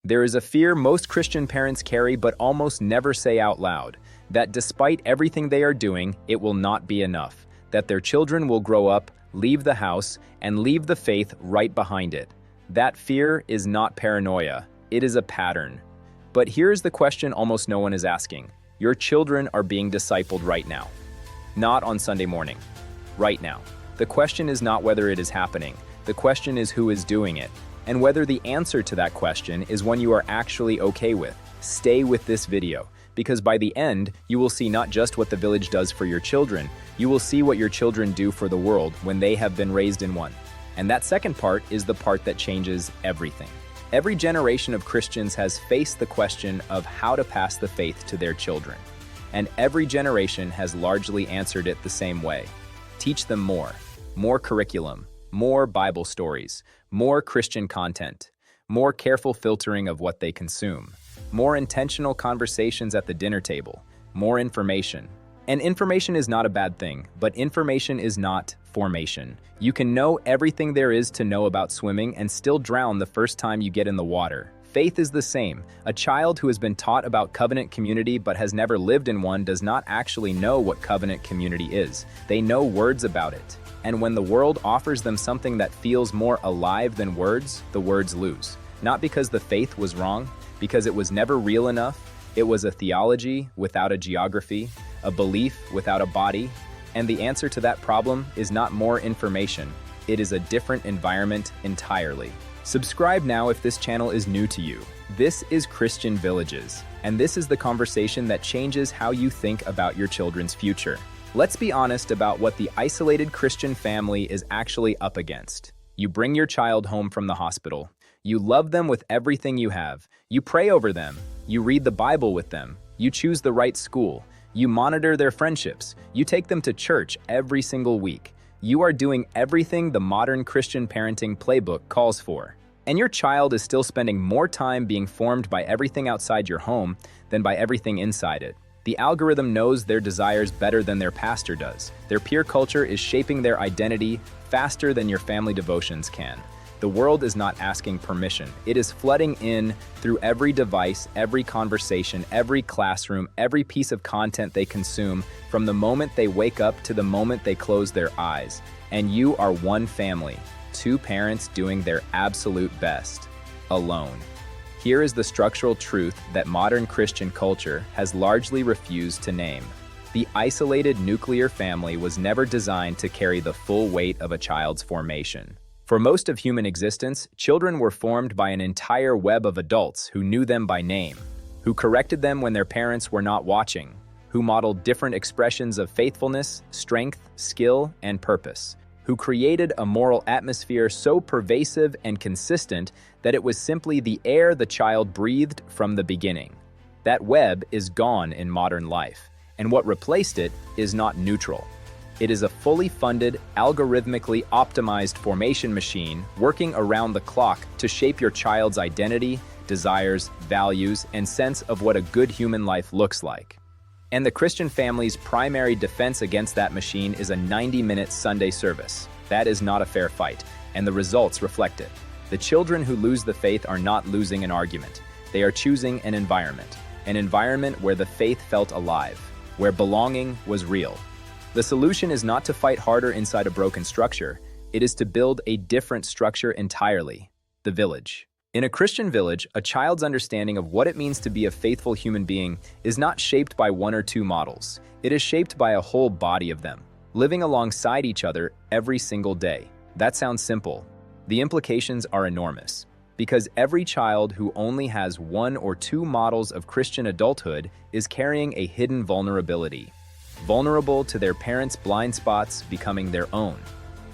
There is a fear most Christian parents carry but almost never say out loud, that despite everything they are doing, it will not be enough, that their children will grow up, leave the house, and leave the faith right behind it. That fear is not paranoia, it is a pattern. But here's the question almost no one is asking. Your children are being discipled right now. Not on Sunday morning. Right now. The question is not whether it is happening. The question is who is doing it. And whether the answer to that question is one you are actually okay with. Stay with this video, because by the end, you will see not just what the village does for your children, you will see what your children do for the world when they have been raised in one. And that second part is the part that changes everything. Every generation of Christians has faced the question of how to pass the faith to their children. And every generation has largely answered it the same way. Teach them more curriculum, more Bible stories, more Christian content, more careful filtering of what they consume, more intentional conversations at the dinner table, more information. And information is not a bad thing, but information is not formation. You can know everything there is to know about swimming and still drown the first time you get in the water. Faith is the same. A child who has been taught about covenant community but has never lived in one does not actually know what covenant community is. They know words about it. And when the world offers them something that feels more alive than words, the words lose. Not because the faith was wrong, because it was never real enough. It was a theology without a geography, a belief without a body. And the answer to that problem is not more information. It is a different environment entirely. Subscribe now if this channel is new to you. This is Christian Villages, and this is the conversation that changes how you think about your children's future. Let's be honest about what the isolated Christian family is actually up against. You bring your child home from the hospital. You love them with everything you have. You pray over them. You read the Bible with them. You choose the right school. You monitor their friendships. You take them to church every single week. You are doing everything the modern Christian parenting playbook calls for. And your child is still spending more time being formed by everything outside your home than by everything inside it. The algorithm knows their desires better than their pastor does. Their peer culture is shaping their identity faster than your family devotions can. The world is not asking permission. It is flooding in through every device, every conversation, every classroom, every piece of content they consume, from the moment they wake up to the moment they close their eyes. And you are one family, two parents doing their absolute best, alone. Here is the structural truth that modern Christian culture has largely refused to name. The isolated nuclear family was never designed to carry the full weight of a child's formation. For most of human existence, children were formed by an entire web of adults who knew them by name, who corrected them when their parents were not watching, who modeled different expressions of faithfulness, strength, skill, and purpose, who created a moral atmosphere so pervasive and consistent that it was simply the air the child breathed from the beginning. That web is gone in modern life, and what replaced it is not neutral. It is a fully funded, algorithmically optimized formation machine working around the clock to shape your child's identity, desires, values, and sense of what a good human life looks like. And the Christian family's primary defense against that machine is a 90-minute Sunday service. That is not a fair fight, and the results reflect it. The children who lose the faith are not losing an argument. They are choosing an environment where the faith felt alive, where belonging was real. The solution is not to fight harder inside a broken structure. It is to build a different structure entirely, the village. In a Christian village, a child's understanding of what it means to be a faithful human being is not shaped by one or two models. It is shaped by a whole body of them, living alongside each other every single day. That sounds simple. The implications are enormous, because every child who only has one or two models of Christian adulthood is carrying a hidden vulnerability. Vulnerable to their parents' blind spots becoming their own.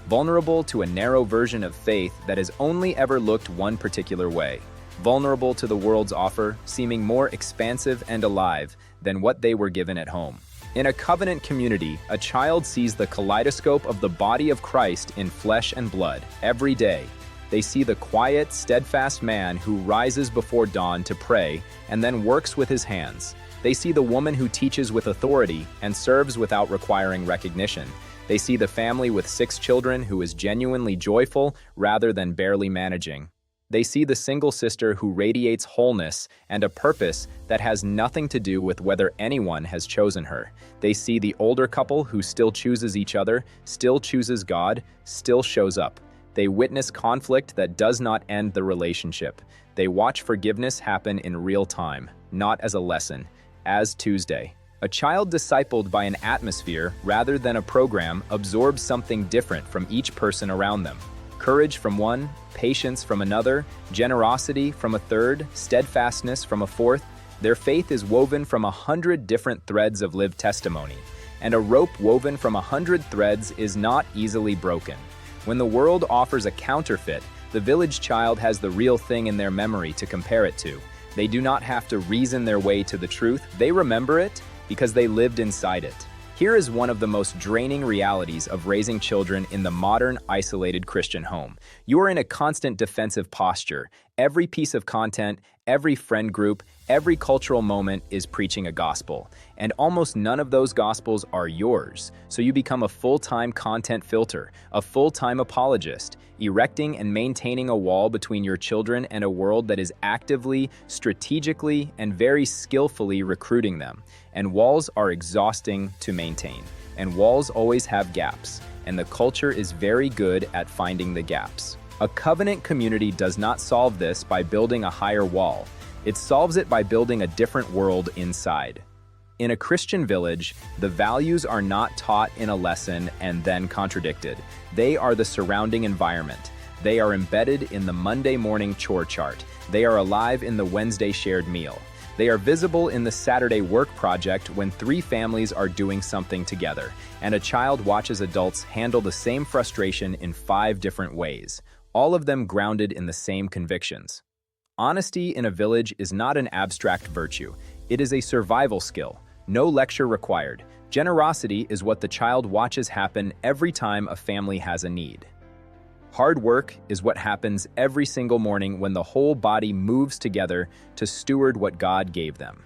Vulnerable to a narrow version of faith that has only ever looked one particular way. Vulnerable to the world's offer, seeming more expansive and alive than what they were given at home. In a covenant community, a child sees the kaleidoscope of the body of Christ in flesh and blood every day. They see the quiet, steadfast man who rises before dawn to pray and then works with his hands. They see the woman who teaches with authority and serves without requiring recognition. They see the family with 6 children who is genuinely joyful rather than barely managing. They see the single sister who radiates wholeness and a purpose that has nothing to do with whether anyone has chosen her. They see the older couple who still chooses each other, still chooses God, still shows up. They witness conflict that does not end the relationship. They watch forgiveness happen in real time, not as a lesson, as Tuesday. A child discipled by an atmosphere rather than a program absorbs something different from each person around them. Courage from one, patience from another, generosity from a third, steadfastness from a fourth. Their faith is woven from 100 different threads of lived testimony, and a rope woven from 100 threads is not easily broken. When the world offers a counterfeit, the village child has the real thing in their memory to compare it to. They do not have to reason their way to the truth. They remember it because they lived inside it. Here is one of the most draining realities of raising children in the modern, isolated Christian home. You are in a constant defensive posture. Every piece of content, every friend group, every cultural moment is preaching a gospel, and almost none of those gospels are yours. So you become a full-time content filter, a full-time apologist, erecting and maintaining a wall between your children and a world that is actively, strategically, and very skillfully recruiting them. And walls are exhausting to maintain, and walls always have gaps, and the culture is very good at finding the gaps. A covenant community does not solve this by building a higher wall. It solves it by building a different world inside. In a Christian village, the values are not taught in a lesson and then contradicted. They are the surrounding environment. They are embedded in the Monday morning chore chart. They are alive in the Wednesday shared meal. They are visible in the Saturday work project when 3 families are doing something together, and a child watches adults handle the same frustration in 5 different ways, all of them grounded in the same convictions. Honesty in a village is not an abstract virtue. It is a survival skill. No lecture required. Generosity is what the child watches happen every time a family has a need. Hard work is what happens every single morning when the whole body moves together to steward what God gave them.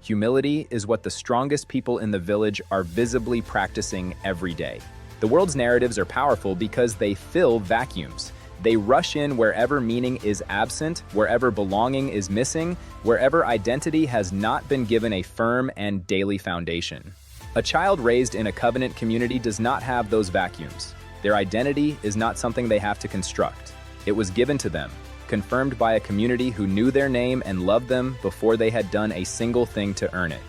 Humility is what the strongest people in the village are visibly practicing every day. The world's narratives are powerful because they fill vacuums. They rush in wherever meaning is absent, wherever belonging is missing, wherever identity has not been given a firm and daily foundation. A child raised in a covenant community does not have those vacuums. Their identity is not something they have to construct. It was given to them, confirmed by a community who knew their name and loved them before they had done a single thing to earn it.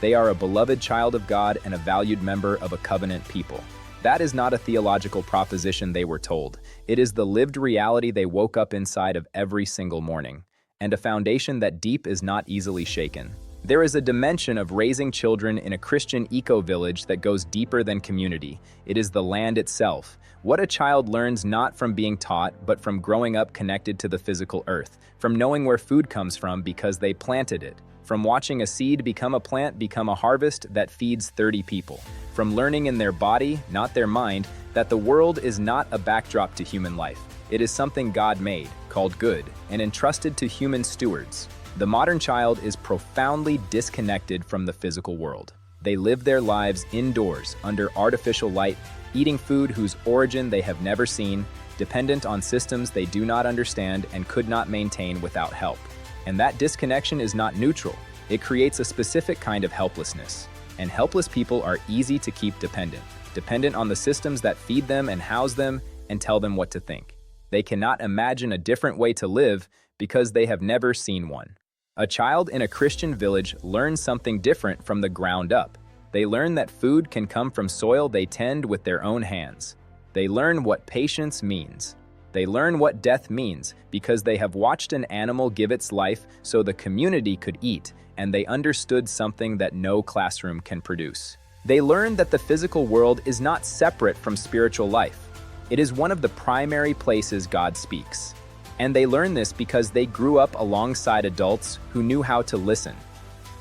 They are a beloved child of God and a valued member of a covenant people. That is not a theological proposition they were told. It is the lived reality they woke up inside of every single morning, and a foundation that deep is not easily shaken. There is a dimension of raising children in a Christian eco-village that goes deeper than community. It is the land itself. What a child learns not from being taught, but from growing up connected to the physical earth, from knowing where food comes from because they planted it, from watching a seed become a plant, become a harvest that feeds 30 people, from learning in their body, not their mind, that the world is not a backdrop to human life. It is something God made, called good, and entrusted to human stewards. The modern child is profoundly disconnected from the physical world. They live their lives indoors, under artificial light, eating food whose origin they have never seen, dependent on systems they do not understand and could not maintain without help. And that disconnection is not neutral. It creates a specific kind of helplessness. And helpless people are easy to keep dependent on the systems that feed them and house them and tell them what to think. They cannot imagine a different way to live because they have never seen one. A child in a Christian village learns something different from the ground up. They learn that food can come from soil they tend with their own hands. They learn what patience means. They learn what death means because they have watched an animal give its life so the community could eat, and they understood something that no classroom can produce. They learn that the physical world is not separate from spiritual life. It is one of the primary places God speaks. And they learn this because they grew up alongside adults who knew how to listen.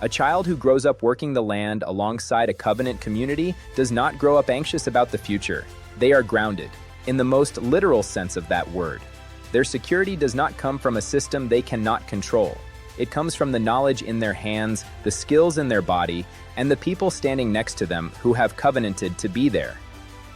A child who grows up working the land alongside a covenant community does not grow up anxious about the future. They are grounded, in the most literal sense of that word. Their security does not come from a system they cannot control. It comes from the knowledge in their hands, the skills in their body, and the people standing next to them who have covenanted to be there.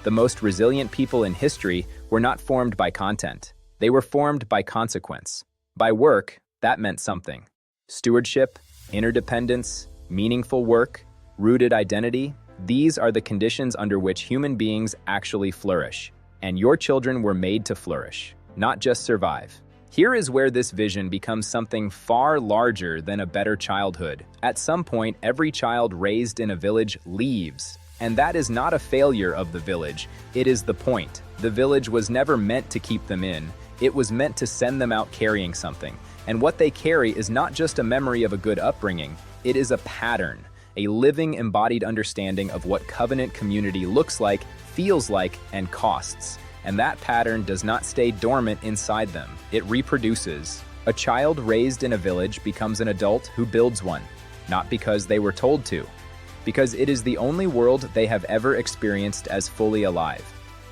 The most resilient people in history were not formed by content. They were formed by consequence. By work, that meant something. Stewardship, interdependence, meaningful work, rooted identity, these are the conditions under which human beings actually flourish. And your children were made to flourish, not just survive. Here is where this vision becomes something far larger than a better childhood. At some point, every child raised in a village leaves. And that is not a failure of the village, it is the point. The village was never meant to keep them in, it was meant to send them out carrying something. And what they carry is not just a memory of a good upbringing, it is a pattern, a living embodied understanding of what covenant community looks like, feels like, and costs. And that pattern does not stay dormant inside them, it reproduces. A child raised in a village becomes an adult who builds one, not because they were told to, because it is the only world they have ever experienced as fully alive.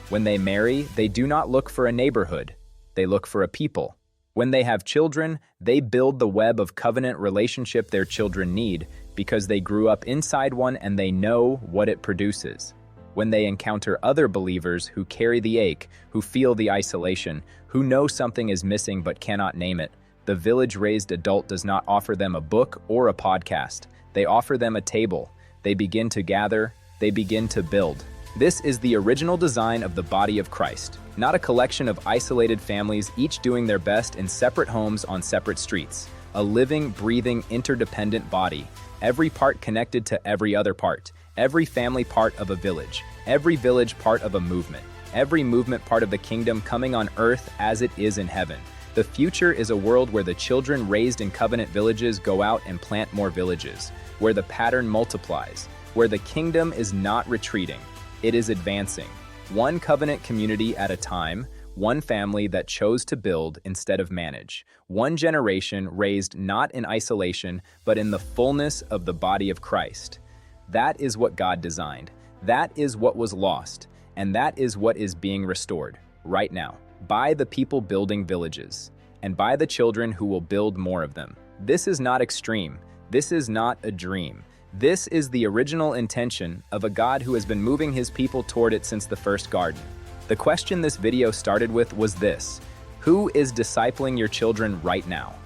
When they marry, they do not look for a neighborhood, they look for a people. When they have children, they build the web of covenant relationship their children need because they grew up inside one and they know what it produces. When they encounter other believers who carry the ache, who feel the isolation, who know something is missing but cannot name it, the village-raised adult does not offer them a book or a podcast. They offer them a table. They begin to gather. They begin to build. This is the original design of the body of Christ, not a collection of isolated families each doing their best in separate homes on separate streets. A living, breathing, interdependent body, every part connected to every other part. Every family part of a village, every village part of a movement, every movement part of the kingdom coming on earth as it is in heaven. The future is a world where the children raised in covenant villages go out and plant more villages, where the pattern multiplies, where the kingdom is not retreating, it is advancing. One covenant community at a time, one family that chose to build instead of manage, one generation raised not in isolation, but in the fullness of the body of Christ. That is what God designed. That is what was lost. And that is what is being restored right now by the people building villages and by the children who will build more of them. This is not extreme. This is not a dream. This is the original intention of a God who has been moving his people toward it since the first garden. The question this video started with was this: who is discipling your children right now?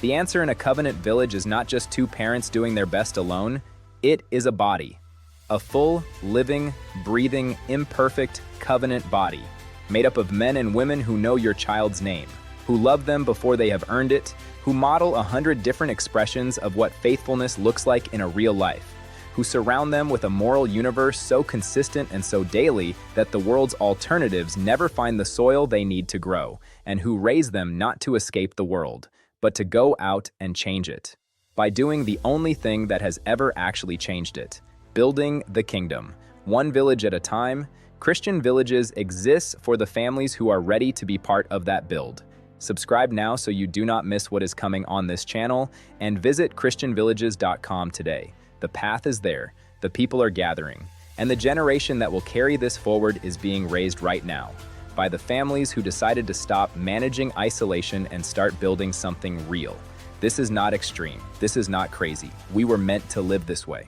The answer in a covenant village is not just two parents doing their best alone. It is a body, a full, living, breathing, imperfect covenant body, made up of men and women who know your child's name, who love them before they have earned it, who model 100 different expressions of what faithfulness looks like in a real life, who surround them with a moral universe so consistent and so daily that the world's alternatives never find the soil they need to grow, and who raise them not to escape the world, but to go out and change it. By doing the only thing that has ever actually changed it, building the kingdom. One village at a time, Christian Villages exists for the families who are ready to be part of that build. Subscribe now so you do not miss what is coming on this channel, and visit christianvillages.com today. The path is there, the people are gathering, and the generation that will carry this forward is being raised right now by the families who decided to stop managing isolation and start building something real. This is not extreme. This is not crazy. We were meant to live this way.